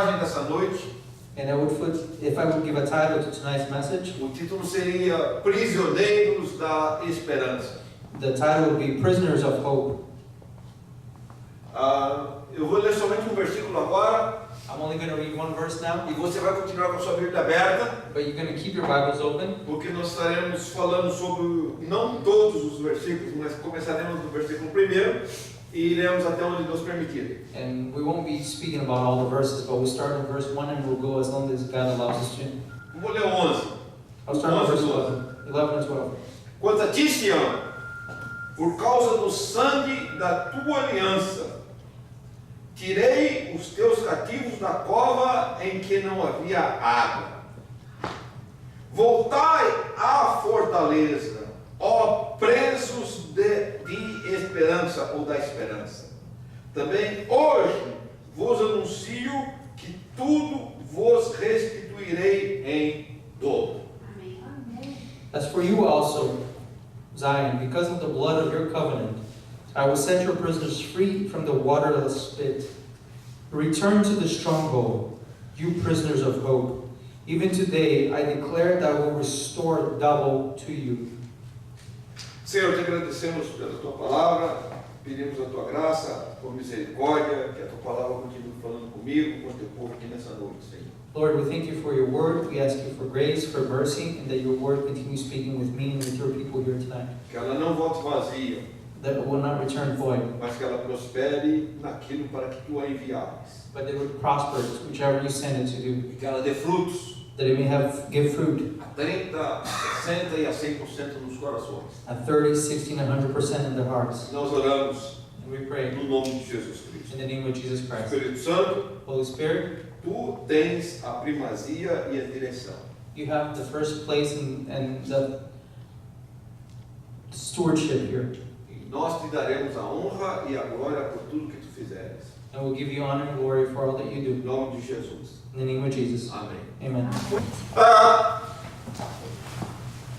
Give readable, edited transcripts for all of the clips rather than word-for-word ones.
mensagem dessa noite, And if I would give a title to tonight's message, o título seria Prisioneiros da Esperança. the title would be Prisoners of Hope. Eu vou ler somente um versículo agora, I'm only going to read one verse now, e você vai continuar com a sua Bíblia aberta, but you're going to keep your Bibles open, porque nós estaremos falando sobre, não todos os versículos, mas começaremos do versículo 1 e iremos até onde Deus permitir. and we won't be speaking about all the verses, but we'll start in verse 1 and we'll go as long as God allows us to. Vou ler 11. I'll start with verse 11 and 12. Quanto a ti, Sião, por causa do sangue da tua aliança, tirei os teus cativos da cova em que não havia água. Voltai à fortaleza, ó presos de esperança ou da esperança. Também hoje vos anuncio que tudo vos restituirei em dobro. As for you also, Zion, because of the blood of your covenant, I will set your prisoners free from the waterless pit. Return to the stronghold, you prisoners of hope. Even today I declare that I will restore double to you. Senhor, te agradecemos pela tua palavra, pedimos a tua graça, por misericórdia, que a tua palavra continue falando comigo, com o teu povo aqui nessa noite, Senhor. Lord, we thank you for your word. We ask you for grace, for mercy, and that your word continues speaking with me and with your people here tonight. Que ela não volte vazia, That it will not return void, mas que ela prospere naquilo para que tu a enviares. but it would prosper whichever you send it to do. E que ela dê frutos, That it may give fruit a 30, a 60 e a 100% nos corações. at 30, 60, and 100% in their hearts. Nós oramos And we pray no nome de Jesus Cristo. in the name of Jesus Christ. Espírito Santo, Holy Spirit, tu tens a primazia e a direção. you have the first place and the stewardship here. E nós te daremos a honra e a glória por tudo que tu fizeres. And we'll give you honor and glory for all that you Em do. nome de Jesus. In the name of Jesus. Amém. Amen.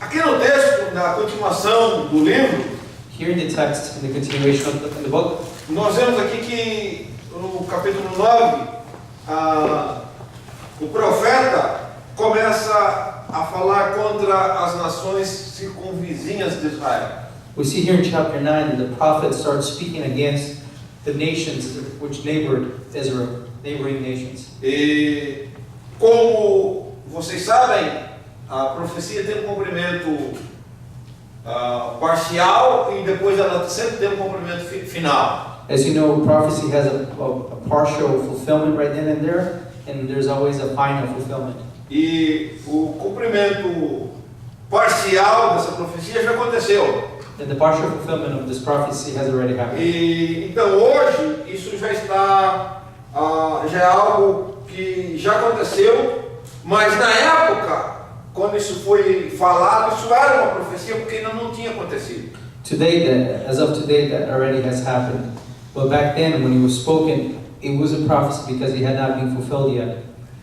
Aqui no texto, na continuação do livro, Here in the text, in the continuation of the book, nós vemos aqui que no capítulo 9, o profeta começa a falar contra as nações circunvizinhas de Israel. we see here in chapter 9 that the prophet starts speaking against the nations which neighbored Israel, neighboring nations. E como vocês sabem, a profecia tem um cumprimento parcial e depois ela sempre tem um cumprimento final. As you know, prophecy has a partial fulfillment right then and there, and there's always a final fulfillment. E o cumprimento parcial dessa profecia já aconteceu. And the partial fulfillment of this prophecy has already happened. E então hoje isso já está, já é algo que já aconteceu, mas na época, quando isso foi falado, isso era uma profecia porque ainda não tinha acontecido. As of today, that already has happened. But back then, when it was spoken, it was a prophecy because it had not been fulfilled yet.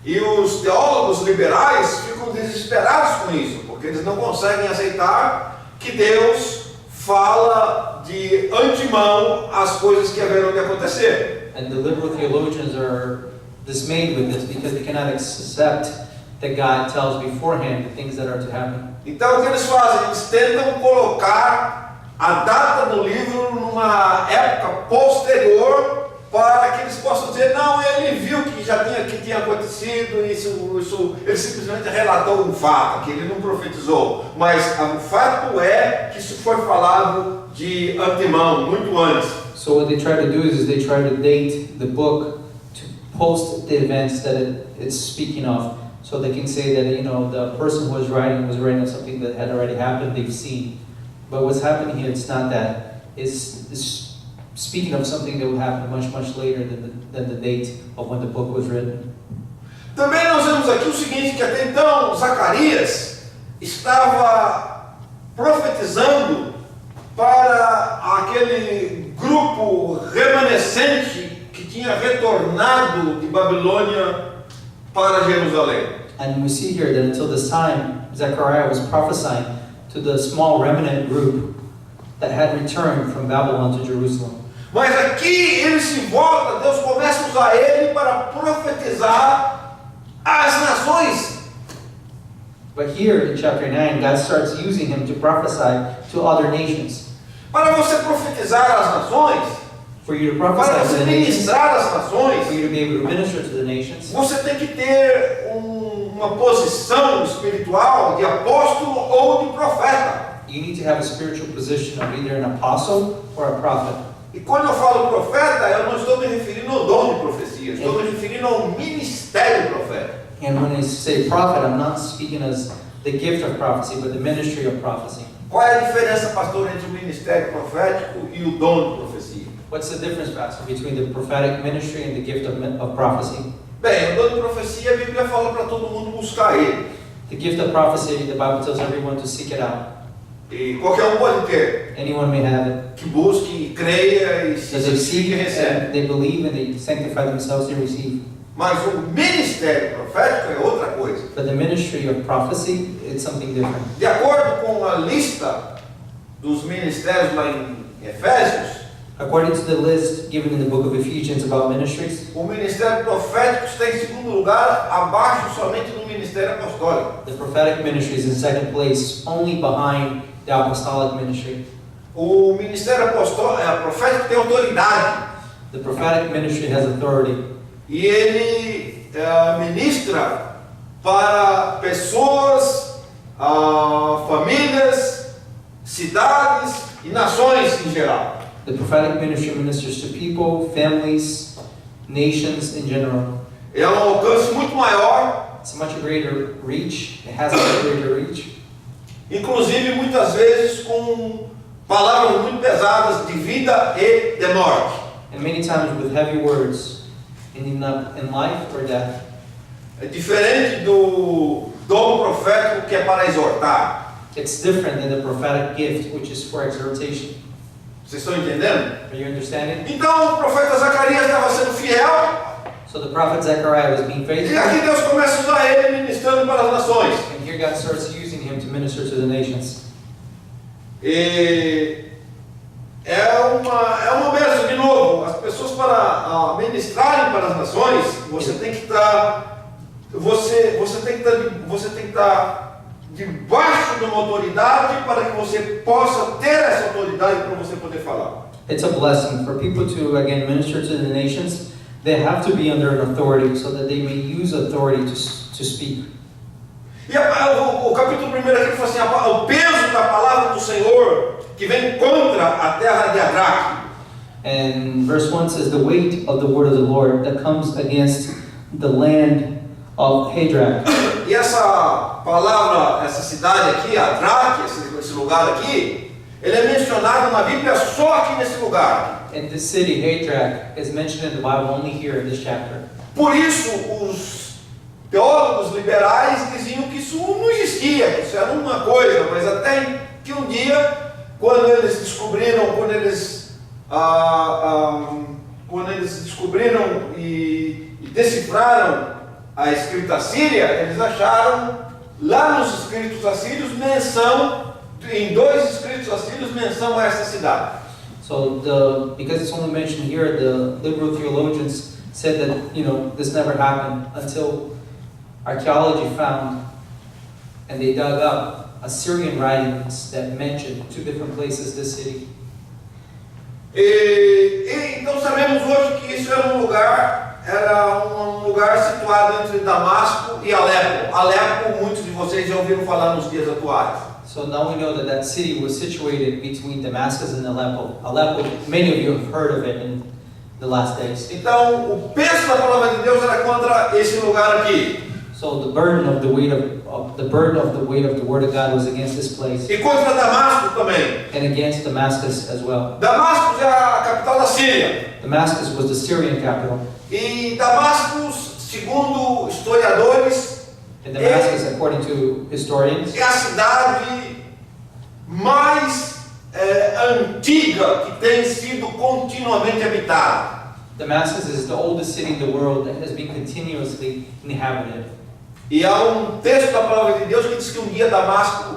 E os teólogos liberais ficam desesperados com isso, porque eles não conseguem aceitar que Deus fala de antemão as coisas que haverão de acontecer. And the liberal theologians are dismayed with this because they cannot accept that God tells beforehand the things that are to happen. Então o que eles fazem? Eles tentam colocar a data do livro numa época posterior para que eles possam dizer, não, ele viu que tinha acontecido, isso, ele simplesmente relatou um fato, que ele não profetizou, mas o fato é que isso foi falado de antemão, muito antes. So what they try to do is they try to date the book to post the events that it's speaking of, so they can say that, you know, the person who was writing on something that had already happened, they've seen. But what's happening here, it's not that. It's speaking of something that will happen much, much later than the date of when the book was written. Também nós vemos aqui o seguinte, que até então Zacarias estava profetizando para aquele grupo remanescente que tinha retornado de Babilônia para Jerusalém. And we see here that until this time, Zechariah was prophesying to the small remnant group that had returned from Babylon to Jerusalem. Mas aqui ele se volta, Deus começa a usar ele para profetizar às nações. But here in chapter 9, God starts using him to prophesy to other nations. Para você profetizar às nações, For you to para prophesy to você the nations, ministrar às for nações, you to be able to minister to the nations, você tem que ter uma posição espiritual de apóstolo ou de profeta. you need to have a spiritual position of either an apostle or a prophet. E quando eu falo profeta, eu não estou me referindo ao dom de profecia, estou me referindo ao ministério profeta. And when I say prophet, I'm not speaking as the gift of prophecy, but the ministry of prophecy. Qual é a diferença, pastor, entre o ministério profético e o dom de profecia? What's the difference, Pastor, between the prophetic ministry and the gift of prophecy? Bem, o dom de profecia, a Bíblia fala para todo mundo buscar ele. The gift of prophecy, the Bible tells everyone to seek it out. E qualquer um pode ter, Anyone may have it. que busque, creia e se As they santifique seek e recebe. and they believe and they sanctify themselves, they receive. Mas o ministério profético é outra coisa. But the ministry of prophecy, it's something different. De acordo com a lista dos ministérios lá em Efésios, According to the list given in the book of Ephesians about ministries, o ministério profético está em segundo lugar, abaixo somente do ministério apostólico. the prophetic ministry is in second place, only behind the apostolic ministry. O ministério profético tem autoridade The prophetic ministry has authority, e ele ministra para pessoas, famílias, cidades e nações em geral. the prophetic ministry ministers to people, families, nations in general. É um alcance muito maior, It's a much greater reach, it has a much greater reach, inclusive muitas vezes com palavras muito pesadas de vida e de morte. and many times with heavy words, in life or death. É diferente do dom profético que é para exortar. It's different than the prophetic gift, which is for exhortation. Vocês estão entendendo? Are you understanding? Então o profeta Zacarias estava sendo fiel So the prophet Zechariah was being e faithful, aqui Deus começa a usar ele ministrando para as nações. and here God starts using him to minister to the nations. E é uma bênção, de novo, as pessoas para ministrarem para as nações, você tem que estar debaixo de uma autoridade para que você possa ter essa autoridade para você poder falar. It's a blessing for people to, again, minister to the nations. They have to be under an authority so that they may use authority to speak. E o capítulo 1 aqui fala assim, o peso da palavra do Senhor que vem contra a terra de Adraque. And verse 1 says, the weight of the word of the Lord that comes against the land of Hadrach. E essa palavra, essa cidade aqui, Adraque, esse lugar aqui, ele é mencionado na Bíblia só aqui nesse lugar. And this city, Hadrach, is mentioned in the Bible only here in this chapter. Por isso, os teólogos liberais diziam que isso não existia, que isso era uma coisa, mas até que um dia, quando eles descobriram e decifraram a escrita assíria, eles acharam lá nos escritos assírios em 2 escritos assírios menção a essa cidade. So because it's only mentioned here, the liberal theologians said that, this never happened until archaeology found and they dug up Assyrian writings that mention 2 different places this city. Então sabemos hoje que isso era um lugar situado entre Damasco e Alepo. Alepo, muitos de vocês já ouviram falar nos dias atuais. So now we know that city was situated between Damascus and Aleppo. Aleppo, many of you have heard of it in the last days. Então, o peso da palavra de Deus era contra esse lugar aqui. So the burden of the weight of the word of God was against this place, E contra Damasco também. and against Damascus as well. Damasco é a capital da Síria. Damascus was the Syrian capital, E Damasco, segundo historiadores, and Damascus, according to historians, é a cidade mais antiga que tem sido continuamente habitada. Damascus is the oldest city in the world that has been continuously inhabited. E há texto da palavra de Deus que diz que um dia Damasco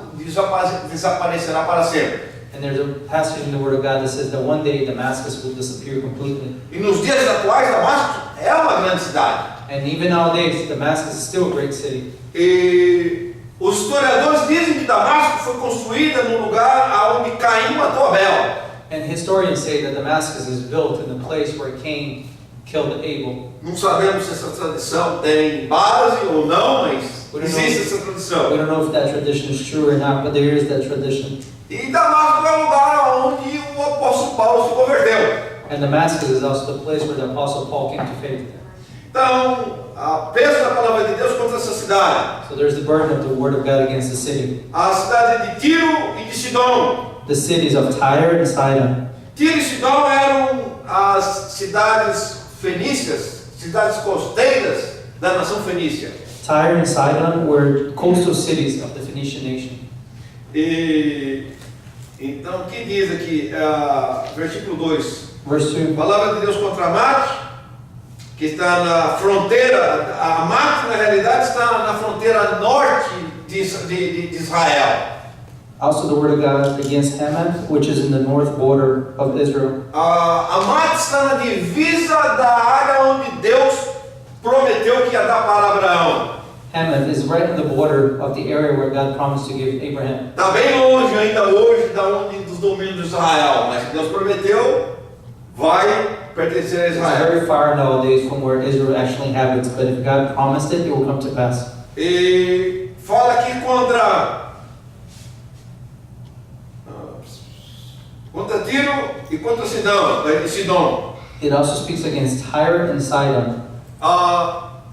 desaparecerá para sempre. And there's a passage in the Word of God that says that one day Damascus will disappear completely. E nos dias atuais, Damasco é uma grande cidade. And even nowadays, Damascus is still a great city. E os historiadores dizem que Damasco foi construída num lugar onde Caim matou Abel. And historians say that Damascus is built in the place where Cain killed Abel. Não sabemos se essa tradição tem base ou não, mas existe essa tradição. We don't know if that tradition is true or not, but there is that tradition. E Damasco é o lugar onde o apóstolo Paulo se converteu. And Damascus is also the place where the Apostle Paul came to faith. Então, a peso da palavra de Deus contra essa cidade. So there's the burden of the Word of God against the city. A cidade de Tiro e de Sidom. The cities of Tyre and Sidon. Tiro e Sidom eram as cidades fenícias, cidades costeiras da nação fenícia. Tyre and Sidon were coastal cities of the Phoenician nation. E então, o que diz aqui, versículo 2? Verse 2. Palavra de Deus contra Amate, que está na fronteira. Amate, na realidade, está na fronteira norte de Israel. Also the word of God against Hamath, which is in the north border of Israel. Amate está na divisa da área onde Deus prometeu que ia dar para Abraão. Hamath is right in the border of the area where God promised to give Abraham. Está bem longe ainda hoje dos domínios de Israel, mas Deus prometeu, vai pertencer a It's Israel. very far nowadays from where Israel actually inhabits, but if God promised it, it will come to pass. E fala aqui contra Tiro e contra Sidom. It also speaks against Tyre and Sidon.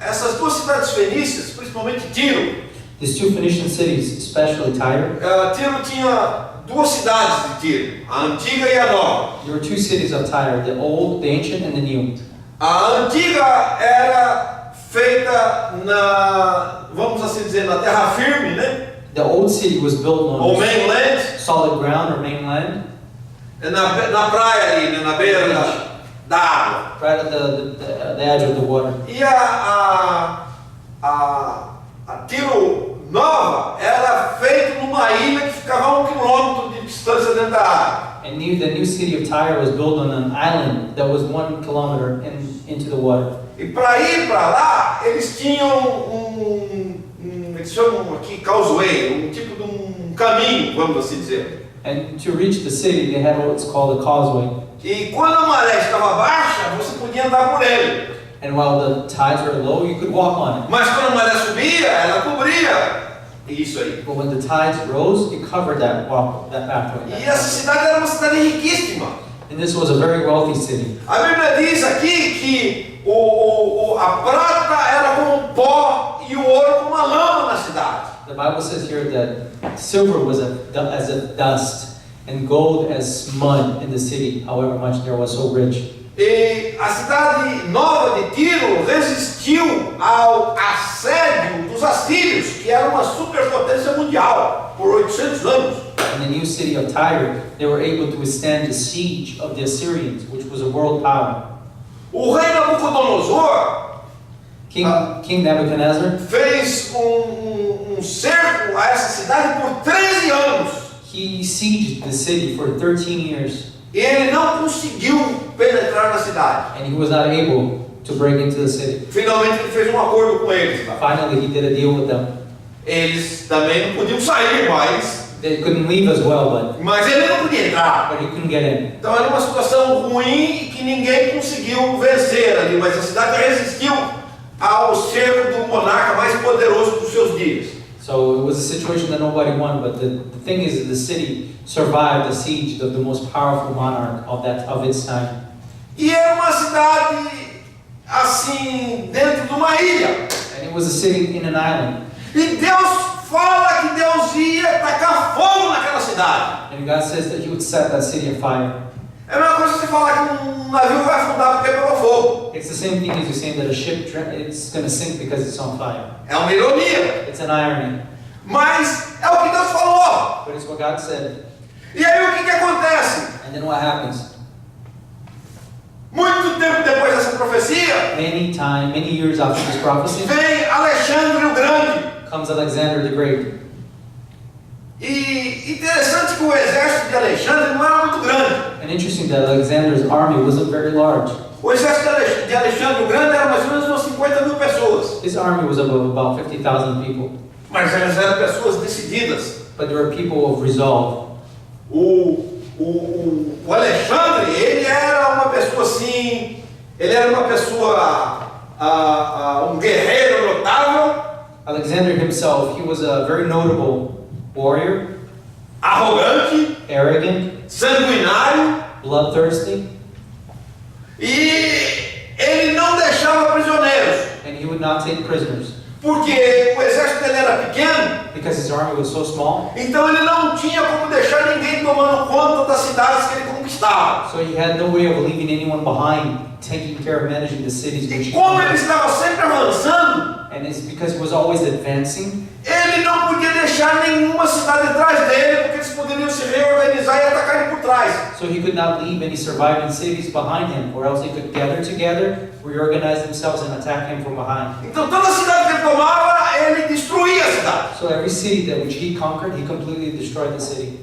Essas duas cidades fenícias, principalmente Tiro. These two Phoenician cities, especially Tyre. Tiro tinha duas cidades de Tiro, a antiga e a nova. There were two cities of Tyre, the old, the ancient, and the new. A antiga era feita vamos assim dizer, na terra firme, né? The old city was built on Ou mainland, solid ground or mainland, na praia ali, né? Na beira da água. right at the edge of the water. E a Tiro Nova era feita numa ilha que ficava a 1 quilômetro de distância dentro da água. And the new city of Tyre was built on an island that was 1 kilometer into the water. E para ir para lá, eles tinham eles chamam aqui causeway, tipo de caminho, vamos assim dizer. And to reach the city, they had what's called a causeway. E quando a maré estava baixa, você podia andar por ele. And while the tides were low, you could walk on it. Mas quando a maré subia, ela cobria isso aí. But when the tides rose, it covered that pathway. E essa cidade era uma cidade riquíssima. And this was a very wealthy city. A Bíblia diz aqui que a prata era como pó e o ouro como uma lama na cidade. The Bible says here that silver was as a dust and gold as mud in the city, however much there was so rich. E a cidade nova de Tiro resistiu ao assédio dos assírios, que era uma superpotência mundial, por 800 anos. In the new city of Tyre, they were able to withstand the siege of the Assyrians, which was a world power. O rei Nabucodonosor King Nebuchadnezzar, fez cerco a essa cidade por 13 anos. he sieged the city for 13 years. E ele não conseguiu penetrar na cidade. And he was not able to break into the city. Finalmente ele fez um acordo com eles. Finally, he did a deal with them. Eles também não podiam sair, They couldn't leave as well, mas ele não podia entrar. but he couldn't get in. Então era uma situação ruim que ninguém conseguiu vencer ali, mas a cidade resistiu ao cerco do monarca mais poderoso dos seus dias. So it was a situation that nobody won, but the thing is that the city survived the siege of the most powerful monarch of its time. E era uma cidade assim dentro de uma ilha. And it was a city in an island. E Deus fala que Deus ia tacar fogo naquela cidade. And God says that he would set that city on fire. É a mesma coisa que você falar que navio vai afundar porque pegou fogo. It's the same thing as you saying that a ship it's going to sink because it's on fire. É uma ironia. It's an irony. Mas é o que Deus falou. But it's what God said. E aí o que acontece? And then what happens? Muito tempo depois dessa profecia, Many years after this prophecy, vem Alexandre o Grande. comes Alexander the Great. E interessante que o exército de Alexandre não era muito grande. And interesting that Alexander's army wasn't very large. O exército de Alexandre o Grande era mais ou menos umas 50.000 pessoas. His army was of about 50,000 people. Mas elas eram pessoas decididas. But there were people of resolve. O Alexandre, ele era uma pessoa assim, ele era uma pessoa, um guerreiro notável. Alexander himself, he was a very notable warrior, Arrogante, arrogant, sanguinário, bloodthirsty, e ele não deixava prisioneiros, and he would not take prisoners. porque o exército dele era pequeno, Because his army was so small, então ele não tinha como deixar ninguém tomando conta das cidades que ele conquistava. so he had no way of leaving anyone behind, taking care of managing the cities which E he como ele conquered. estava sempre avançando, And it's because he was always advancing, ele não podia deixar nenhuma cidade atrás dele, porque eles poderiam se reorganizar e atacar ele por trás. so he could not leave any surviving cities behind him, or else they could gather together, reorganize themselves, and attack him from behind. Então toda cidade que ele tomava, ele destruía a cidade. So every city that which he conquered, he completely destroyed the city.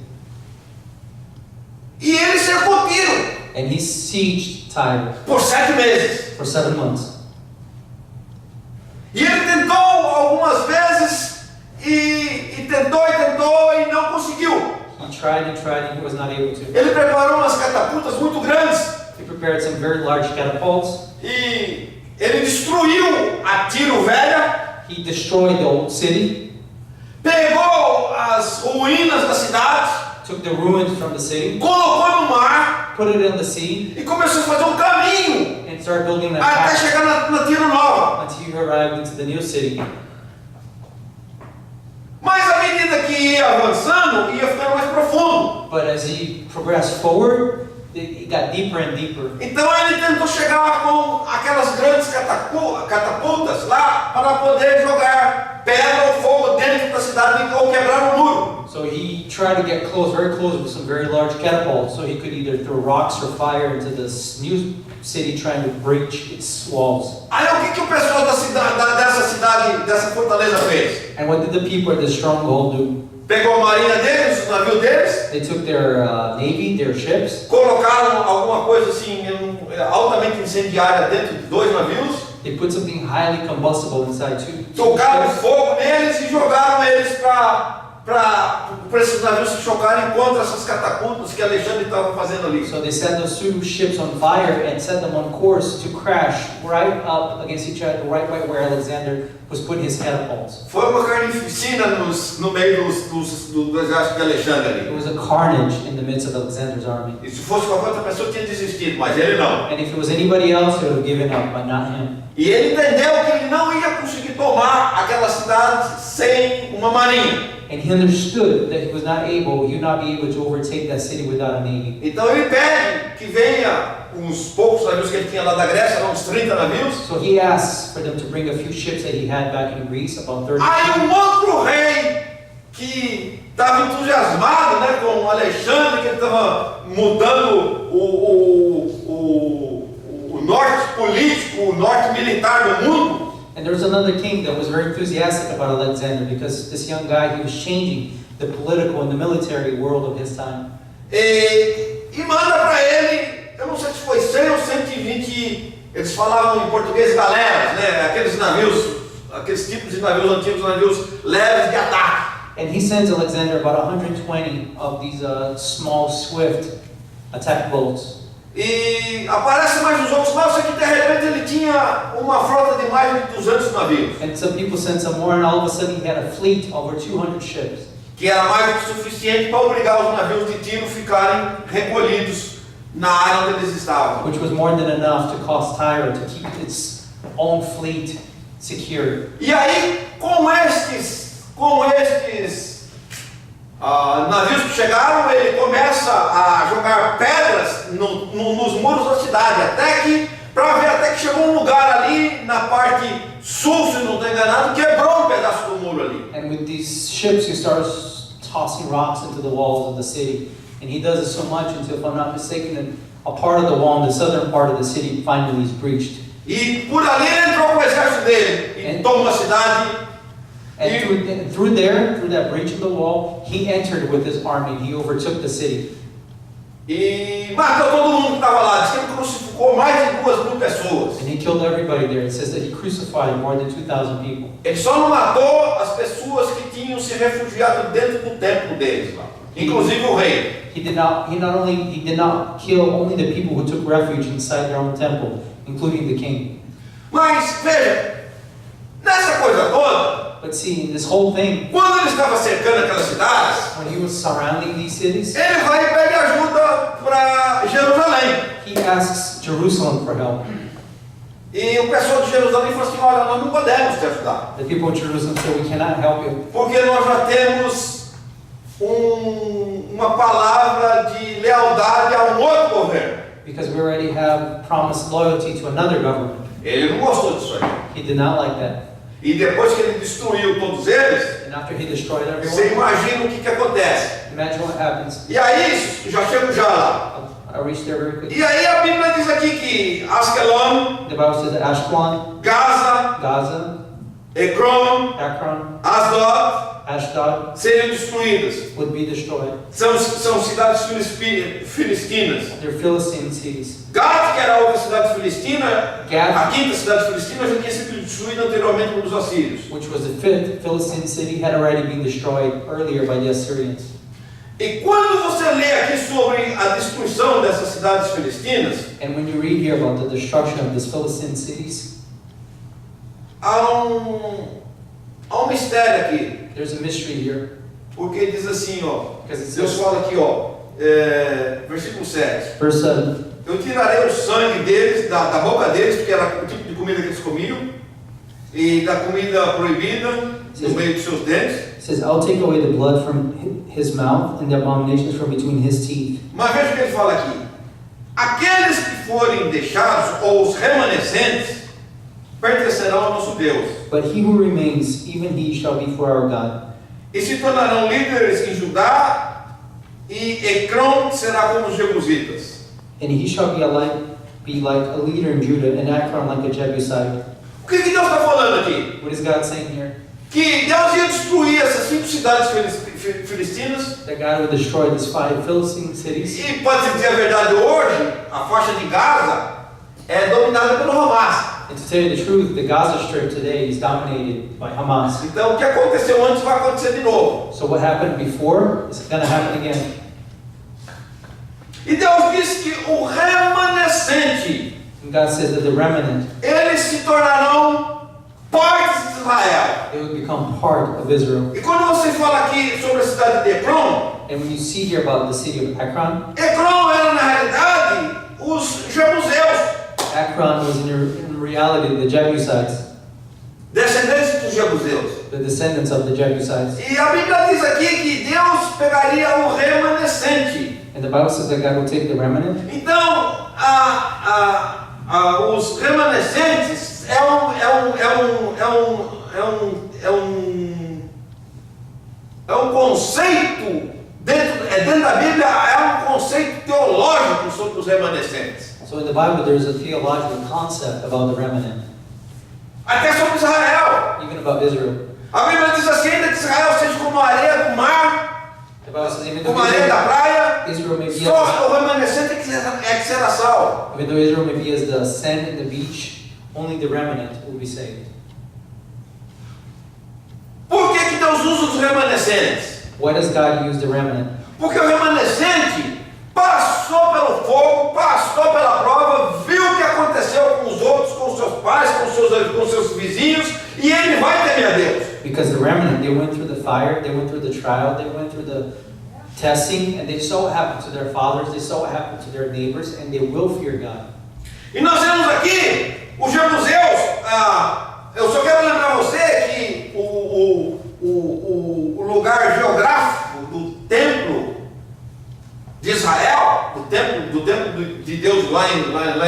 E ele cercou Tiro And he sieged Tyre por 7 meses. for 7 months. E ele tentou algumas vezes e tentou e não conseguiu. He tried and he was not able to. Ele preparou umas catapultas muito grandes He prepared some very large catapults. e ele destruiu a Tiro velha, He destroyed the old city, pegou as ruínas da cidade, took the ruins from the city, colocou no mar put it in the sea, e começou a fazer um caminho and started building an até attack chegar na Tiro Nova. until he arrived into the new city. Mas à medida que ia avançando, ia ficando mais profundo. But as he progressed forward, it got deeper and deeper. Então ele tentou chegar com aquelas grandes catapultas lá para poder jogar pedra ou fogo dentro da cidade ou quebrar o muro. So he tried to get close, very close, with some very large catapults, so he could either throw rocks or fire into this new city, trying to breach its walls. Aí o que o pessoal dessa fortaleza fez? And what did the people at the stronghold do? Pegou a marinha deles, os navios deles, They took their navy, their ships, colocaram alguma coisa assim altamente incendiária dentro de 2 navios, they put something highly combustible inside two tocaram ships, fogo neles e jogaram eles para esses navios se chocarem contra essas catapultas que Alexandre estava fazendo ali. so they set those two ships on fire and set them on course to crash right up against each other, right by where Alexander was putting his catapults. Foi uma carnificina no meio do exército de Alexandre It ali. was a carnage in the midst of Alexander's army. E se fosse qualquer outra pessoa tinha desistido, mas ele não. And if it was anybody else, he would have given up, but not him. E ele entendeu que ele não ia conseguir tomar aquela cidade sem uma marinha. And he understood that he would not be able to overtake that city without a navy. Então ele pede que venha uns poucos navios que ele tinha lá da Grécia, uns 30 navios. So he asks for them to bring a few ships that he had back in Greece, about 30 Aí ships. um outro rei que estava entusiasmado, né, com Alexandre, que ele estava mudando o norte político, o norte militar do mundo. And there was another king that was very enthusiastic about Alexander, because this young guy, he was changing the political and the military world of his time. E manda para ele, eu não sei se foi 100 ou 120, eles falavam em português galeras, né, aqueles tipos de navios antigos, navios leves de ataque. And he sends Alexander about 120 of these small, swift attack boats. E aparece mais os outros lá, só que de repente ele tinha uma frota de mais de 200 navios, And some people sent some more, and all of a sudden he had a fleet of over 200 ships, que era mais do que suficiente para obrigar os navios de Tiro a ficarem recolhidos na área onde eles estavam. which was more than enough to cause Tyre to keep its own fleet secure. E aí, com estes navios que chegaram, ele começa a jogar pedras nos muros da cidade, até que chegou um lugar ali na parte sul, se não estou enganado, quebrou um pedaço do muro ali. And with these ships, he starts tossing rocks into the walls of the city. And he does it so much until, if I'm not mistaken, that a part of the wall in the southern part of the city finally is breached. E por ali ele entrou com o exército dele e tomou a cidade. And through that breach of the wall, he entered with his army. He overtook the city. E matou todo mundo que estava lá. Diz que ele crucificou mais de 2.000 pessoas. And he killed everybody there. It says that he crucified more than 2,000 people. Ele só não matou as pessoas que tinham se refugiado dentro do templo deles lá, inclusive o rei. He did not kill only the people who took refuge inside their own temple, including the king. Mas veja, nessa coisa toda, But see, in this whole thing, quando ele estava cercando aquelas cidades, when he was surrounding these cities, ele vai e pede ajuda para Jerusalém. he asks Jerusalem for help. E o pessoal de Jerusalém falou assim: olha, nós não podemos te ajudar, The people of Jerusalem said, we cannot help you, porque nós já temos uma palavra de lealdade a um outro governo. because we already have promised loyalty to another government. Ele não gostou disso aí. He did not like that. E depois que ele destruiu todos eles, And after he destroyed você everyone, imagina o que acontece. imagine what happens. E aí, já chego já lá. I'll reach there very quickly. E aí a Bíblia diz aqui que Askelon, The Bible says that Ashkelon, Gaza, Gaza, Ekron, Akron, Asdod Ashdod seriam destruídas. would be destroyed. São cidades filistinas. They're Philistine cities. Gad, que era a outra cidade filistina, Gath, a quinta cidade filistina, já tinha sido destruída anteriormente pelos assírios. which was the fifth Philistine city, had already been destroyed earlier by the Assyrians. E quando você lê aqui sobre a destruição dessas cidades filistinas, And when you read here about the destruction of these Philistine cities, há um mistério aqui. there's a mystery here. Porque diz assim, ó, Because it Deus says, fala aqui, ó, versículo 7. verse 7, Eu tirarei o sangue deles, da boca deles, porque era o tipo de comida que eles comiam, e da comida proibida, no meio dos seus dentes. it says, I'll take away the blood from his mouth and the abominations from between his teeth. Mas veja o que ele fala aqui. Aqueles que forem deixados, ou os remanescentes, pertencerão ao nosso Deus. But he who remains, even he shall be for our God. E se tornarão líderes em Judá, e Ekron será como os Jebusitas. And he shall be like a leader in Judah, and Akron like a Jebusite. O que Deus está falando aqui? What is God saying here? Que Deus ia destruir essas 5 cidades filistinas. That God would destroy these 5 Philistine cities. E pode-se dizer a verdade, hoje, a faixa de Gaza é dominada pelo Hamas. And to tell you the truth, the Gaza Strip today is dominated by Hamas. Então o que aconteceu antes vai acontecer de novo. So what happened before is going to happen again. E Deus disse que o remanescente, And God says that the remnant, eles se tornarão partes de Israel. they would become part of Israel. E quando você fala aqui sobre a cidade de Ekron, And when you see here about the city of Akron, Ekron era na realidade os jebuseus, Akron was in reality the Jebusites, descendentes dos jebuseus. the descendants of the Jebusites. E a Bíblia diz aqui que Deus pegaria o remanescente. And the Bible says that God will take the remnant. Então, os remanescentes é um conceito dentro da Bíblia, é um conceito teológico sobre os remanescentes. So in the Bible there's a theological concept about the remnant, Até sobre Israel. even about Israel. A Bíblia diz assim, ainda que Israel seja como a areia do mar, The Bible says even como a though areia da praia, Israel may be só o remanescente é que será salvo. even though Israel may be as the sand in the beach, only the remnant will be saved. Por que Deus usa os remanescentes? Why does God use the remnant? Porque o remanescente passou pelo fogo, passou pela prova, viu o que aconteceu com os outros, com os seus pais, com seus vizinhos, e ele vai temer a Deus. Because the remnant, they went through the fire, they went through the trial, they went through the testing, and they saw what happened to their fathers, they saw what happened to their neighbors, and they will fear God. E nós vemos aqui os jebuseus. Eu só quero lembrar você que o lugar geográfico do templo de Israel, do templo de Deus lá em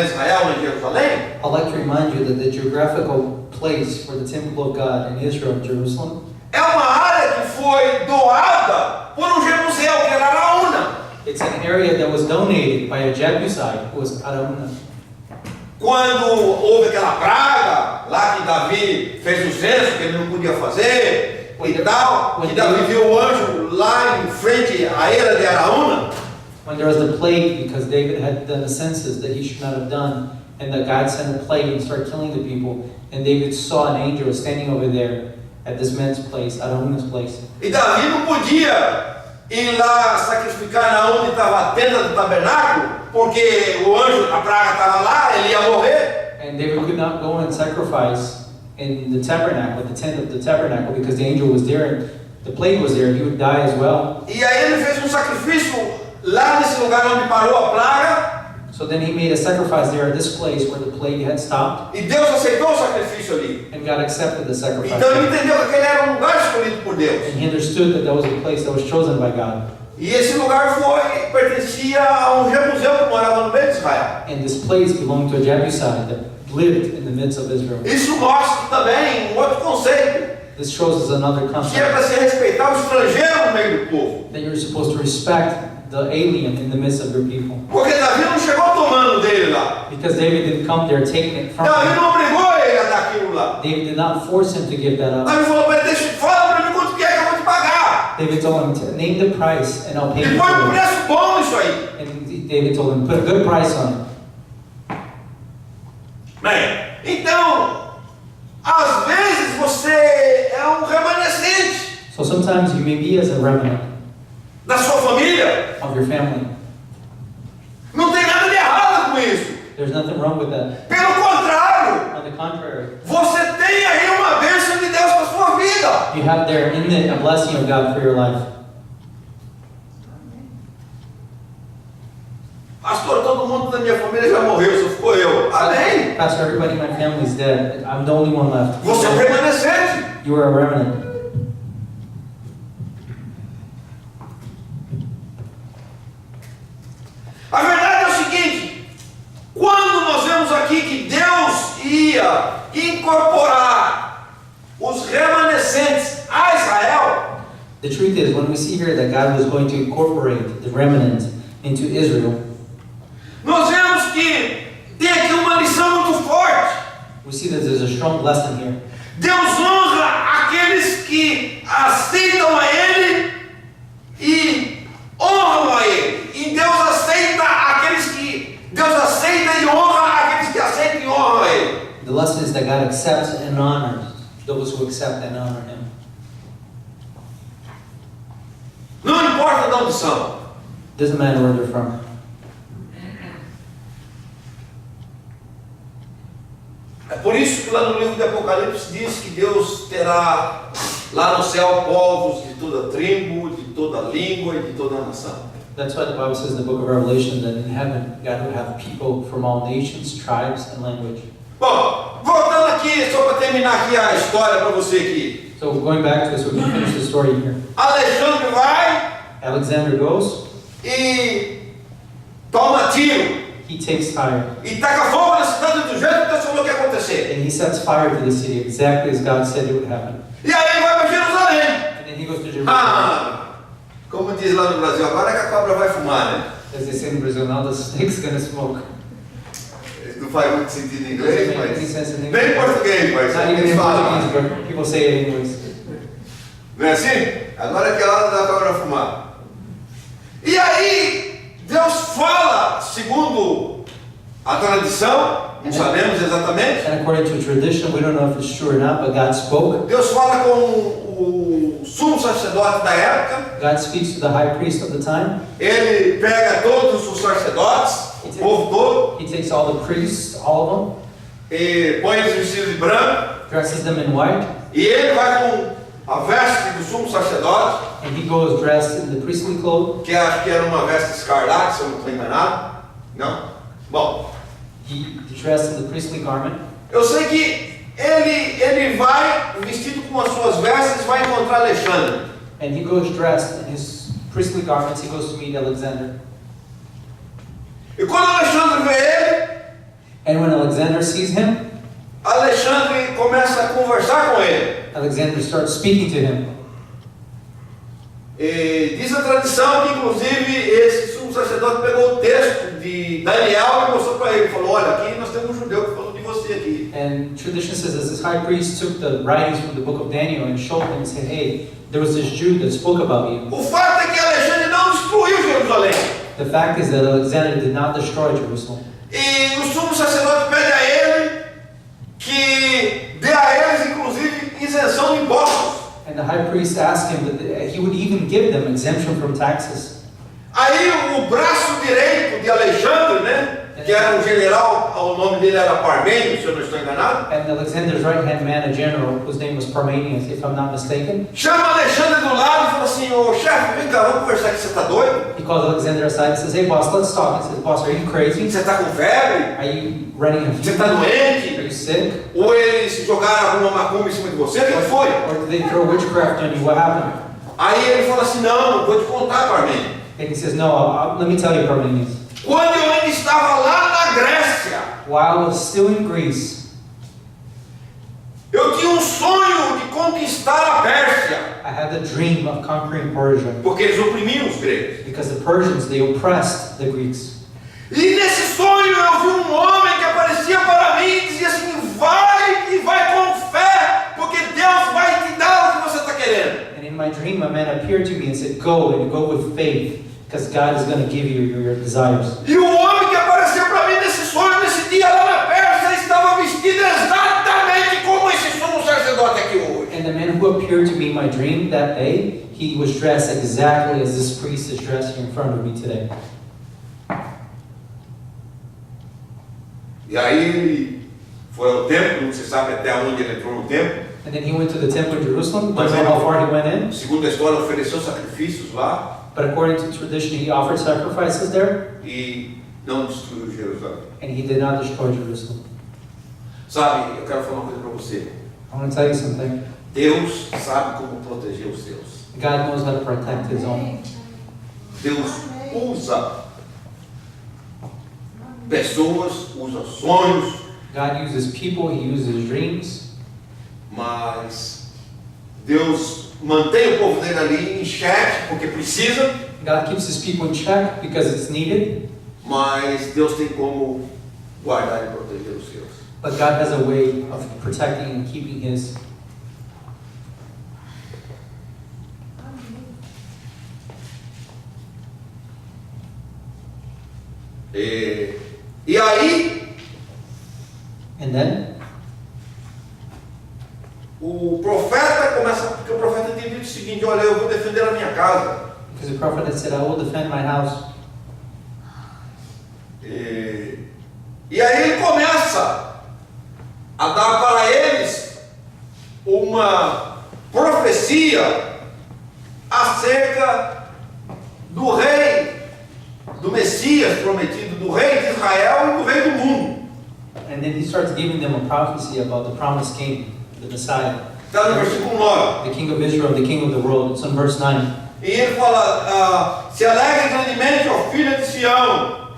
Israel, em Jerusalém, I'd like to remind you that the geographical place for the temple of God in Israel, Jerusalem, é uma área que foi doada por um jebuseu, que era Araúna. it's an area that was donated by a Jebusite who was Araunah. Quando houve aquela praga, lá que Davi fez o censo, que ele não podia fazer, e tal, que Davi viu o anjo lá em frente à era de Araúna. When there was the plague, because David had done the census that he should not have done, and that God sent a plague and started killing the people, and David saw an angel standing over there at this man's place, Araúna's place. E Davi não podia ir lá sacrificar onde estava a tenda do tabernáculo, porque o anjo, a praga estava lá, ele ia morrer. And David could not go and sacrifice in the tabernacle, the tent of the tabernacle, because the angel was there and the plague was there. He would die as well. E aí ele fez sacrifício lá nesse lugar onde parou a praga. So then he made a sacrifice there at this place where the plague had stopped. E Deus aceitou o sacrifício ali. And God accepted the sacrifice. Então ele entendeu que aquele era um lugar escolhido por Deus. And he understood that that was a place that was chosen by God. E esse lugar pertencia a um jebuseu que morava no meio de Israel. And this place belonged to a Jebusite that lived in the midst of Israel. Isso mostra também um outro conceito. This shows us another Que é concept. para se respeitar o estrangeiro no meio do povo. That you're supposed to respect the alien in the midst of your people. Porque Davi não chegou tomando dele lá. Because David didn't come there taking it from Davi him. não obrigou ele a dar aquilo lá. David did not force him to give that up. Davi falou para ele, fala para mim quanto que é que eu vou te pagar. David told him to name the price and I'll pay E you põe um for it. preço bom nisso aí. And David told him, put a good price on it. Bem, então, às vezes você é um remanescente So sometimes you may be as a remnant da sua família. of your family. Não tem nada de errado com isso. There's nothing wrong with that. Pelo contrário, On the contrary, você tem aí uma bênção de Deus para a sua vida. you have there in it a blessing of God for your life. Pastor, todo mundo da minha família já morreu, só ficou eu. Amém. Pastor, everybody in my family is dead. I'm the only one left. Você é um remanescente. You are a remnant. A verdade é o seguinte: quando nós vemos aqui que Deus ia incorporar os remanescentes a Israel, The truth is, when we see here that God was going to incorporate the remnant into Israel, nós vemos que tem aqui uma lição muito forte. we see that there's a strong lesson here. Deus honra aqueles que aceitam a Ele e honram a Ele. E Deus aceita aqueles que... Deus aceita e honra aqueles que aceitam e honram a Ele. The lesson is that God accepts and honors those who accept and honor Him. Não importa de onde são. Doesn't matter where they're from. É por isso que lá no livro de Apocalipse diz que Deus terá lá no céu povos de toda tribo, de toda língua e de toda nação. That's why the Bible says in the book of Revelation that in heaven, God would have people from all nations, tribes, and language. Bom, voltando aqui, só para terminar aqui a história para você aqui. So going back to this, we can finish the story here. Alexandre vai Alexander goes, e toma tiro he takes fire, e taca fogo na cidade do jeito que Deus falou que ia acontecer. and he sets fire to the city exactly as God said it would happen. E aí ele vai para Jerusalém. And then he goes to Jerusalem. Como diz lá no Brasil, agora que a cobra vai fumar, né? As they say in Brazil, now the snake's gonna smoke. Não faz muito sentido em Doesn't inglês, make any mas... sense in Bem em English. português, mas Not even eles in falam. Portuguese, but people say it anyways. Não é assim? Agora que é hora da cobra fumar. E aí, Deus fala, segundo a tradição, não sabemos exatamente, And according to tradition, we don't know if it's true or not, but God spoke. Deus fala com o sumo sacerdote da época, God speaks to the high priest of the time. ele pega todos os sacerdotes, o povo todo, He takes all the priests, all of e põe eles vestidos de branco, them, dresses them in white, e ele vai com a veste do sumo sacerdote, and he goes dressed in the priestly clothes. que acho que era uma veste escarlate, se eu não estou enganado. Não? Bom, He dressed in the priestly garment. eu sei que ele vai vestido com as suas vestes, vai encontrar Alexandre. And he goes dressed in his priestly garments. He goes to meet Alexander. E quando Alexandre vê ele, And when Alexander sees him, Alexandre começa a conversar com ele. Alexander starts speaking to him. E diz a tradição que, inclusive, esse sumo sacerdote pegou o texto de Daniel e mostrou para ele. Falou, olha, aqui nós temos um judeu que falou de você aqui. And tradition says that this high priest took the writings from the book of Daniel and showed them and said, hey, there was this Jew that spoke about you. O fato é que Alexandre não destruiu Jerusalém. The fact is that Alexander did not destroy Jerusalem. E o sumo sacerdote pede a ele que dê a eles, inclusive, isenção de impostos. And the high priest asked him that he would even give them exemption from taxes. Aí o braço direito de Alexandre, né? Que era um general, o nome dele era Parmênio, se eu não estou enganado. And Alexander's right-hand man, a general, whose name was Parmenius, if I'm not mistaken. Chama Alexandre do lado e fala assim, ô chefe, vem cá, vamos conversar aqui, você está doido? He calls Alexander aside and says, hey boss, let's talk. He says, boss, are you crazy? Você está com febre? Are you running a Você fever? está Are doente? you sick? Ou eles jogaram alguma macumba em cima de você? O que foi? Or did they throw witchcraft on you? What happened? Aí ele fala assim, não vou te contar, Parmênio. And he says, no, let me tell you, Parmenius. Quando eu ainda estava lá na Grécia, While I was still in Greece, eu tinha um sonho de conquistar a Pérsia, I had the dream of conquering Persia. porque eles oprimiam os gregos. Because the Persians, they oppressed the Greeks. E nesse sonho eu vi um homem que aparecia para mim e dizia assim, vai e vai com fé, porque Deus vai te dar o que você está querendo. And in my dream, a man appeared to me and said, go and go with faith, because God is going to give you your desires. E o homem que apareceu para mim nesse sonho, nesse dia lá na Pérsia, estava vestido exatamente como esse sumo sacerdote aqui hoje. And the man who appeared to me in my dream that day, he was dressed exactly as this priest is dressed here in front of me today. E aí ele foi ao templo, não se sabe até onde ele entrou no templo. And then he went to the temple in Jerusalem. Don't know how far he went in. Segundo a história, ofereceu sacrifícios lá. But according to tradition, he offered sacrifices there. E não destruiu Jerusalém. And he did not destroy Jerusalem. Sabe, eu quero falar uma coisa para você. I want to tell you something. Deus sabe como proteger os seus. God knows how to protect his own. Deus usa pessoas, usa sonhos, God uses people, he uses dreams. mas Deus mantém o povo dele ali em xeque, porque precisa, God keeps his people in check because it's needed. mas Deus tem como guardar e proteger os seus. But God has a way of protecting and keeping his. E aí, And then, o profeta começa, porque o profeta tem dito o seguinte, olha, eu vou defender a minha casa. because the prophet had said, I will defend my house. E aí ele começa a dar para eles uma profecia acerca do rei, do Messias prometido, do rei de Israel e do rei do mundo. And then he starts giving them a prophecy about the promised king, the Messiah, Está no versículo 9. the king of Israel, the king of the world. It's in verse 9. E ele fala, se alegra grandemente, ó filha de Sião.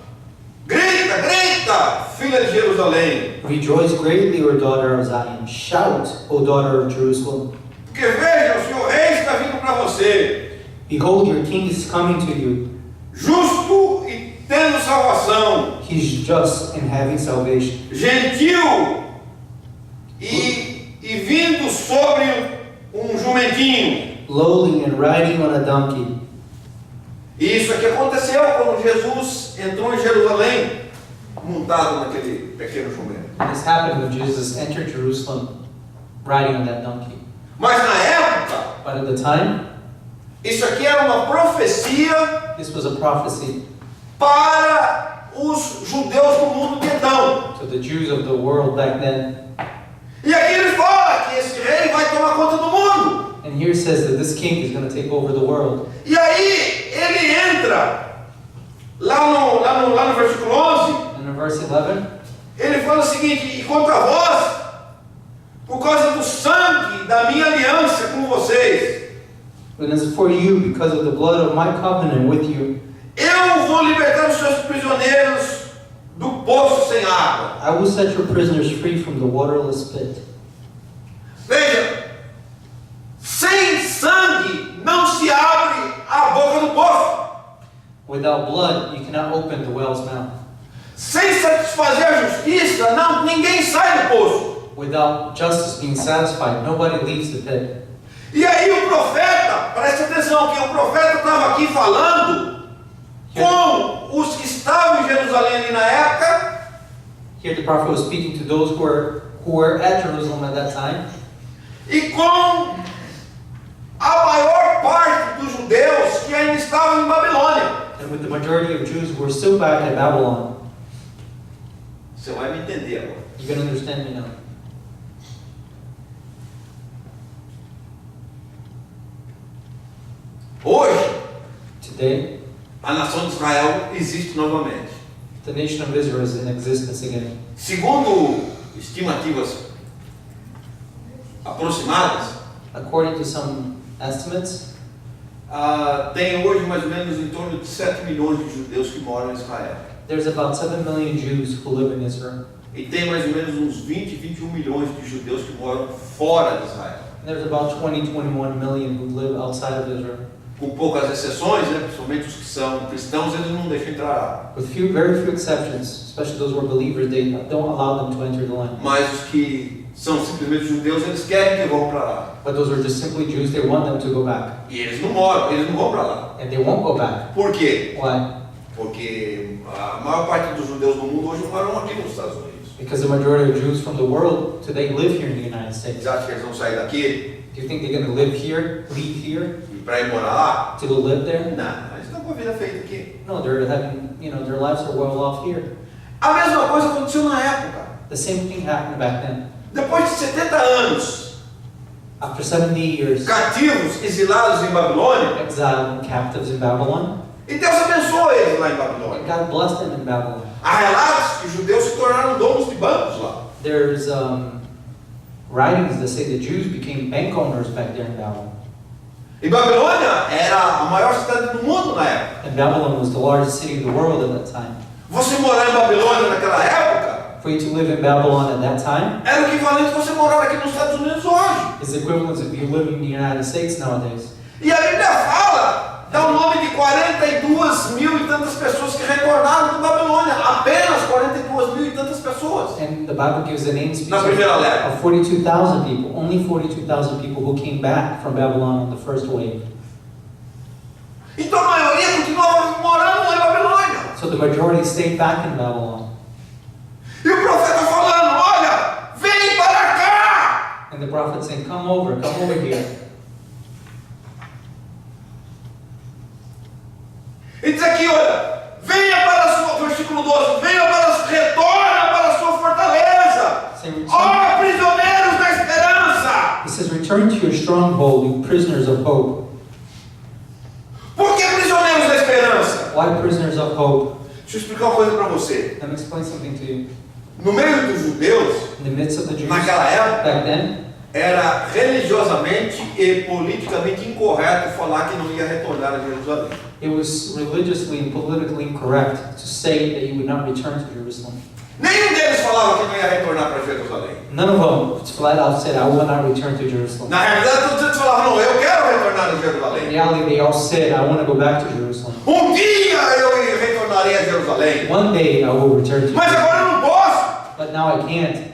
Grita, grita, filha de Jerusalém. Rejoice greatly, O daughter of Zion. Shout, O daughter of Jerusalem. Porque veja, o seu rei está vindo para você. Behold, your king is coming to you. Justo e tendo salvação. He's just and having salvation. Gentil e vindo sobre um jumentinho. Lowly and riding on a donkey. E isso aqui aconteceu quando Jesus entrou em Jerusalém, montado naquele pequeno jumento. This happened when Jesus entered Jerusalem riding on that donkey. Mas na época, But at the time, isso aqui era uma profecia this was a prophecy para os judeus do mundo de então. to the Jews of the world back then. E aqui ele fala que esse rei vai tomar conta do mundo. And here it says that this king is going to take over the world. E aí ele entra lá no versículo 11. And in verse 11, Ele fala o seguinte: e quanto a vós, por causa do sangue da minha aliança com vocês, and as for you, because of the blood of my covenant with you, eu vou libertar os seus prisioneiros do poço sem água. I will set your prisoners free from the waterless pit. Veja, sem sangue não se abre a boca do poço. Without blood, you cannot open the well's mouth. Sem satisfazer a justiça, ninguém sai do poço. Without justice being satisfied, nobody leaves the pit. E aí o profeta, preste atenção que o profeta estava aqui falando com os que estavam em Jerusalém ali na época. Here the prophet was speaking to those who were at Jerusalem at that time. E com a maior parte dos judeus que ainda estavam em Babilônia. And with the majority of Jews who were still back at Babylon. Você vai me entender agora. You're going to understand me now. Hoje, Today, a nação de Israel existe novamente. the nation of Israel is in existence again. Segundo estimativas aproximadas, According to some estimates, tem hoje mais ou menos em torno de 7 milhões de judeus que moram em Israel. there's about 7 million Jews who live in Israel. E tem mais ou menos uns 20, 21 milhões de judeus que moram fora de Israel. And there's about 21 million who live outside of Israel. Com poucas exceções, né? Principalmente os que são cristãos, eles não deixam entrar. With very few exceptions, especially those who are believers, they don't allow them to enter the land. Mas os que são simplesmente judeus, eles querem que vão para lá. But those who are just simply Jews, they want them to go back. E eles não moram, eles não vão para lá. And they won't go back. Por quê? Why? Porque a maior parte dos judeus do mundo hoje moram aqui nos Estados Unidos. Because the majority of Jews from the world today live here in the United States. Eles acham que eles vão sair daqui Do you think they're going to leave here, e para ir morar lá? to go live there? Não, eles estão com a vida feita aqui. No, they're having, their lives are well off here. A mesma coisa aconteceu na época. The same thing happened back then. Depois de 70 anos, After 70 years, cativos, exilados em Babilônia, exiled captives in Babylon, e Deus abençoou eles lá em Babilônia. and God blessed them in Babylon. Há relatos que os judeus se tornaram donos de bancos lá. There's writings that say the Jews became bank owners back there in Babylon. E Babilônia era a maior cidade do mundo na época. And Babylon was the largest city in the world at that time. Você morar em Babilônia naquela época For you to live in Babylon at that time era o equivalente a você morar aqui nos Estados Unidos hoje. is the equivalent of you living in the United States nowadays. E a Bíblia fala, dá o nome de 42 mil e tantas pessoas que retornaram de Babilônia. Apenas 42 mil e tantas pessoas. And the Bible gives the names Na primeira leva. of 42,000 people, only 42,000 people who came back from Babylon on the first wave. Então a maioria continuava morando lá em Babilônia. So the majority stayed back in Babylon. E o profeta falando, olha, vem para cá. And the prophet saying, come over here. E diz aqui, olha, venha para a sua, versículo 12, retorna para a sua fortaleza. Saying, Ó prisioneiros da esperança. He says, return to your stronghold, you prisoners of hope. Por que prisioneiros da esperança? Why prisoners of hope? Deixa eu explicar uma coisa para você. Let me explain something to you. No meio dos judeus, In the midst of the Jews naquela época, back then, era religiosamente e politicamente incorreto falar que não ia retornar a Jerusalém. it was religiously and politically incorrect to say that you would not return to Jerusalem. Nenhum deles falava que não ia retornar para Jerusalém. None of them flat out said, I will not return to Jerusalem. Na realidade, todos eles falavam, não, eu quero retornar a In Jerusalém. reality, they all said, I want to go back to Jerusalem. Dia eu retornarei a Jerusalém. One day I will return to Mas Jerusalem. agora eu não posso. But now I can't.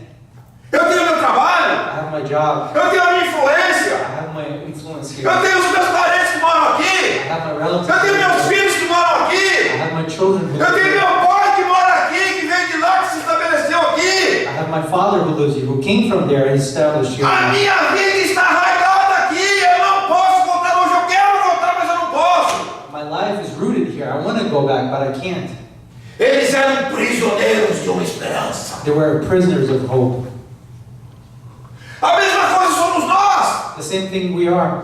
Eu tenho meu trabalho. I have my job. Eu tenho a minha I influência. have my influence here. Eu tenho os meus parentes que moram I aqui. have my relatives. Eu tenho meus here. filhos que moram I aqui. have my children who Eu live tenho here. meu pai que mora aqui, que veio de lá, que se estabeleceu aqui. I have my father who lives here, who came from there and established here. A minha vida está arraigada aqui. Eu não posso voltar hoje. Eu quero voltar, mas eu não posso. My life is rooted here. I want to go back, but I can't. Eles eram prisioneiros de uma esperança. They were prisoners of hope. A mesma coisa somos nós. The same thing we are.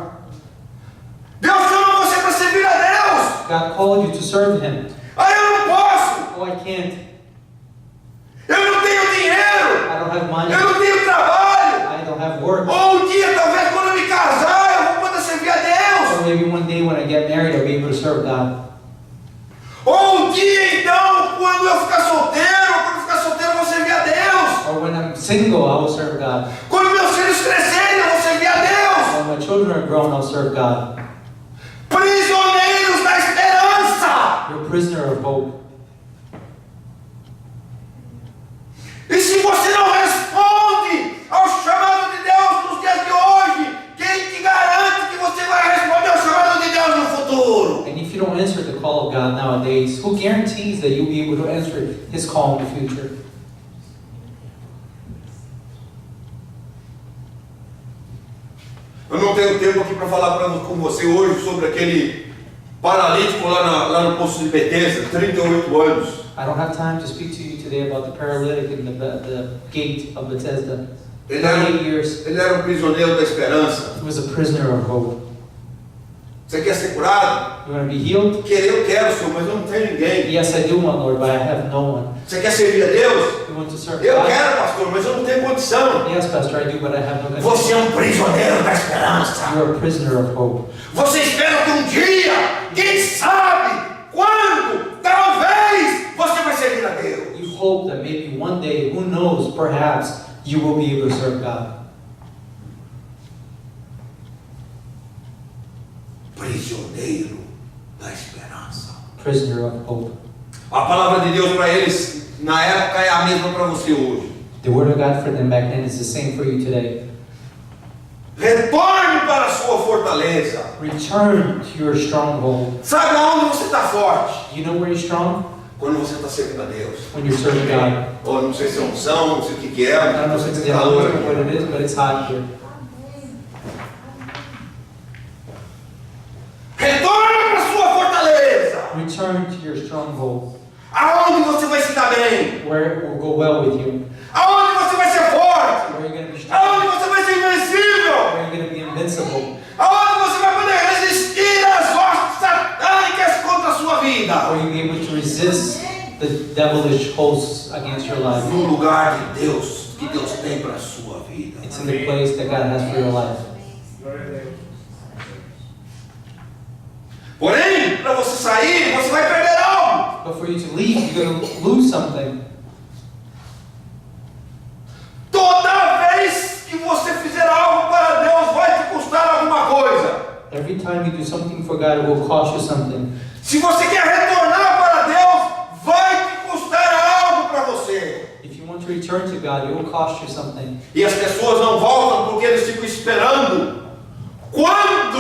Deus chama você para servir a Deus. God called you to serve Him. Ah, eu não posso. Oh, I can't. Eu não tenho dinheiro. I don't have money. Eu não tenho trabalho. I don't have work. Ou um dia, talvez, quando eu me casar, eu vou poder servir a Deus. Or maybe one day when I get married, I'll be able to serve God. Ou um dia, então, quando eu ficar solteiro, eu vou servir a Deus. Or when I'm single, I will serve God. Quando meus filhos crescerem, eu vou servir a Deus. When my children are grown, I'll serve God. Prisioneiros da esperança. You're a prisoner of hope. E se você não responde God nowadays, who guarantees that you'll be able to answer His call in the future? Eu não tenho tempo aqui para falar com você hoje sobre aquele paralítico lá no poço de Betesda, 38 anos. I don't have time to speak to you today about the paralytic in the gate of Bethesda. Ele era 38 years. um prisioneiro da esperança. He was a prisoner of hope. Você quer ser curado? You want to be healed? Eu quero, Senhor, mas eu não tenho ninguém. Yes, I do, my Lord, but I have no one. Você quer servir a Deus? You want to serve Eu God? quero, pastor, mas eu não tenho condição. Yes, Pastor, I do, but I have no condition. Você é um prisioneiro da esperança. You're a prisoner of hope. Você espera que um dia, quem sabe, quando, talvez, você vai servir a Deus. You hope that maybe one day, who knows, perhaps, you will be able to serve God. Prisioneiro da esperança. Prisoner of hope. A palavra de Deus para eles, na época, é a mesma para você hoje. The word of God for them back then is the same for you today. Retorne para a sua fortaleza. Return to your stronghold. Sabe aonde você está forte? You know where you're strong? Quando você está servindo a Deus. When you're serving God. Ou não sei se é unção, não sei o que é. I don't know if it's the calor or what aqui. it is, but it's hot here. Retorne para a sua fortaleza. Return to your stronghold, Aonde você vai se dar bem? where it will go well with you, Aonde você vai ser forte? where you're going to be Aonde strong, você vai ser invencível? where you're going to be invincible, Aonde você vai poder resistir às hostes satânicas contra a sua vida? where you'll be able to resist the devilish hosts against your life. No lugar de Deus, que Deus tem para a sua vida. It's in the place that God has for your life. Porém, para você sair, você vai perder algo. But for you to leave, you're going to lose something. Toda vez que você fizer algo para Deus, vai te custar alguma coisa. Every time you do something for God, it will cost you something. Se você quer retornar para Deus, vai te custar algo para você. If you want to return to God, it will cost you something. E as pessoas não voltam porque eles ficam esperando. Quando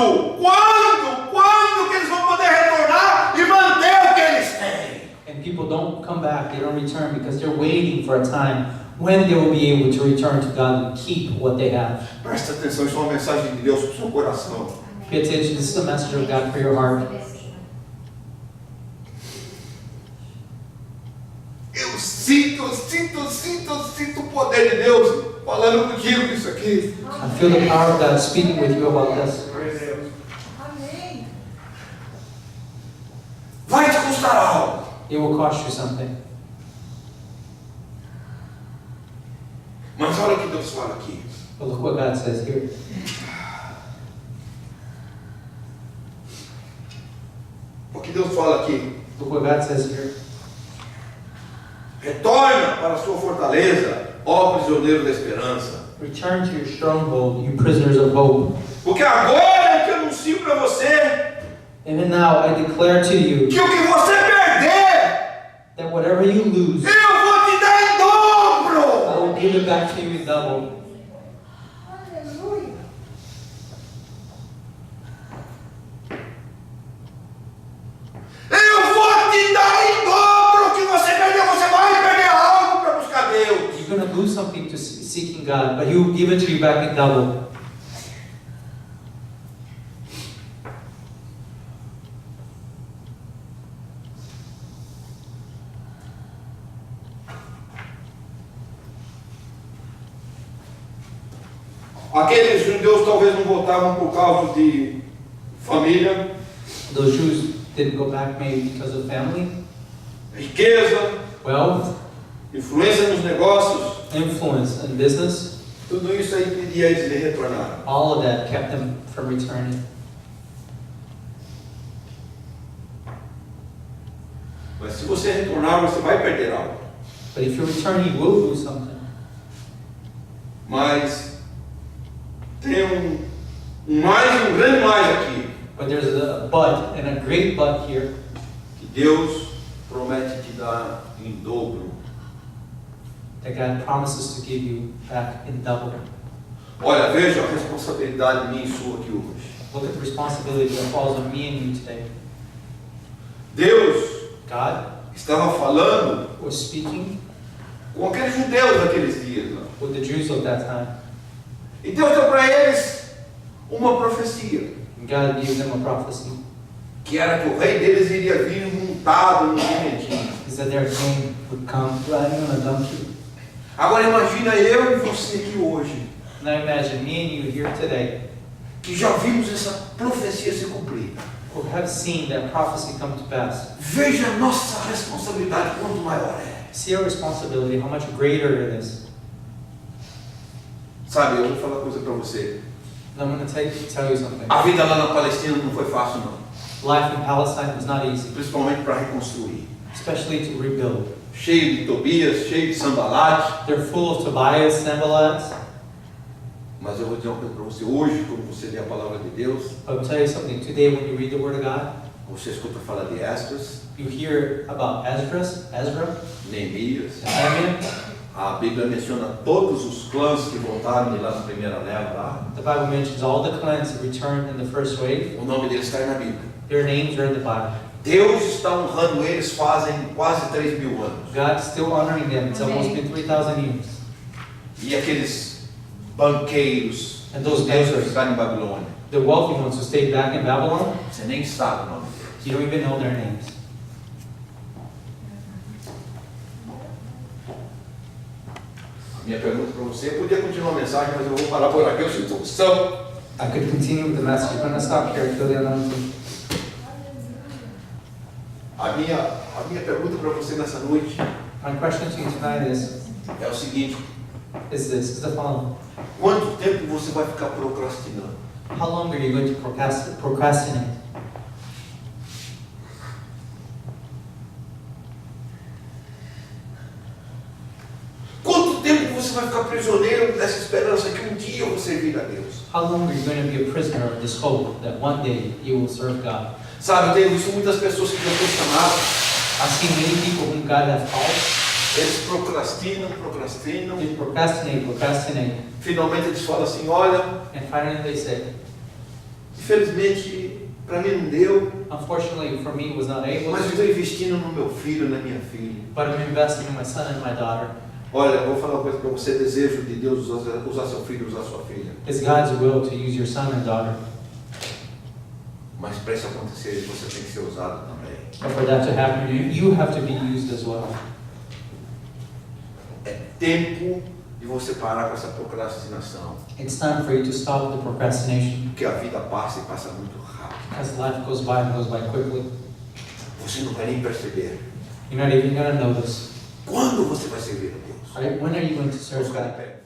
que eles vão poder retornar e manter o que eles têm? And people don't come back, they don't return because they're waiting for a time when they will be able to return to God and keep what they have. Presta atenção, isso é uma mensagem de Deus para o seu coração. Pay attention, this is a message of God for your heart. Eu sinto o poder de Deus falando contigo isso aqui. I feel the power of God speaking with you about this. Vai te custar algo. It will cost you something. Mas olha o que Deus fala aqui. But look what God says here. O que Deus fala aqui. Look what God says here. Retorna para a sua fortaleza, ó prisioneiro da esperança. Return to your stronghold, you prisoners of hope. Porque agora é que eu anuncio para você Even now I declare to you que o que você perder, that whatever you lose, eu vou te dar em dobro. I will give it back to you in double. Eu vou te dar em dobro. O que você perdeu, você vai perder algo para buscar Deus. You're going to lose something to seeking God, but He will give it to you back in double. Aqueles judeus talvez não voltavam por causa de família, Those Jews didn't go back maybe because of family, riqueza, wealth, influência nos negócios. influence, and business. Tudo isso aí impedia eles de retornar. All of that kept them from returning. Mas se você retornar, você vai perder algo. But if you return, you will lose something. Mas tem um grande mais aqui. But there's a but, and a great but here. Que Deus promete te dar em dobro. That God promises to give you back in double. Olha, veja a responsabilidade minha e sua aqui hoje. Look at the responsibility that falls on me and you today. Deus God estava falando was speaking com aqueles judeus daqueles dias lá. with the Jews of that time. E Deus deu para eles uma profecia, And God gave them a prophecy. que era que o rei deles iria vir montado num jumentinho. He said their king would come riding on a donkey. Agora imagina eu e você aqui hoje, Now imagine me and you here today que já vimos essa profecia se cumprir. who have seen that prophecy come to pass. Veja a nossa responsabilidade quanto maior é. See our responsibility, how much greater it is. Sabe, eu vou falar uma coisa para você. And I'm going to tell you something. A vida lá na Palestina não foi fácil não, Life in Palestine was not easy, principalmente para reconstruir. especially to rebuild. Cheio de Tobias, cheio de Sambalate. They're full of Tobias, Sanballats. Mas eu vou dizer uma coisa para você. Hoje, quando você lê a palavra de Deus, I will tell you something. Today, when you read the Word of God, você escuta falar de Esdras, you hear about Ezra, Neemias. Nehemiah. A Bíblia menciona todos os clãs que voltaram de lá na primeira leva lá. The Bible mentions all the clans that returned in the first wave. O nome deles está aí na Bíblia. Their names are in the Bible. Deus está honrando eles fazem quase 3.000 anos. God's still honoring them. It's almost been 3,000 years. E aqueles banqueiros And those que bankers, ficaram em Babilônia, the wealthy ones who stayed back in Babylon, você nem sabe o nome deles. you don't even know their names. A minha pergunta para você, eu podia continuar a mensagem, mas eu vou parar por aqui, eu sinto unção. I could continue with the message. I'm going to stop here. I feel the anointing. A minha pergunta para você nessa noite My question to you tonight é o seguinte: is the following. quanto tempo você vai ficar procrastinando? How long are you going to procrastinate? Quanto tempo você vai ficar prisioneiro dessa esperança que um dia eu vou servir a Deus? How long are you going to be a prisoner of this hope that one day you will serve God? Sabe, eu tenho visto muitas pessoas que já estão chamadas, I've seen many people whom God has called. eles procrastinam. They procrastinate. Finalmente eles falam assim: olha, And finally they say, infelizmente para mim não deu, unfortunately for me was not able mas eu to, estou investindo no meu filho, na minha filha. but I'm investing in my son and my daughter. Olha, eu vou falar uma coisa para você: desejo de Deus usar seu filho, usar sua filha. It's God's will to use your son and daughter. Mas para isso acontecer, você tem que ser usado também. But for that to happen, you have to be used as well. É tempo de você parar com essa procrastinação, It's time for you to stop the procrastination, porque a vida passa e passa muito rápido. as life goes by and goes by quickly. Você não vai nem perceber. You're not even going to notice. Quando você vai servir a Deus? Right? When are you going to serve Vamos ficar de God? pé.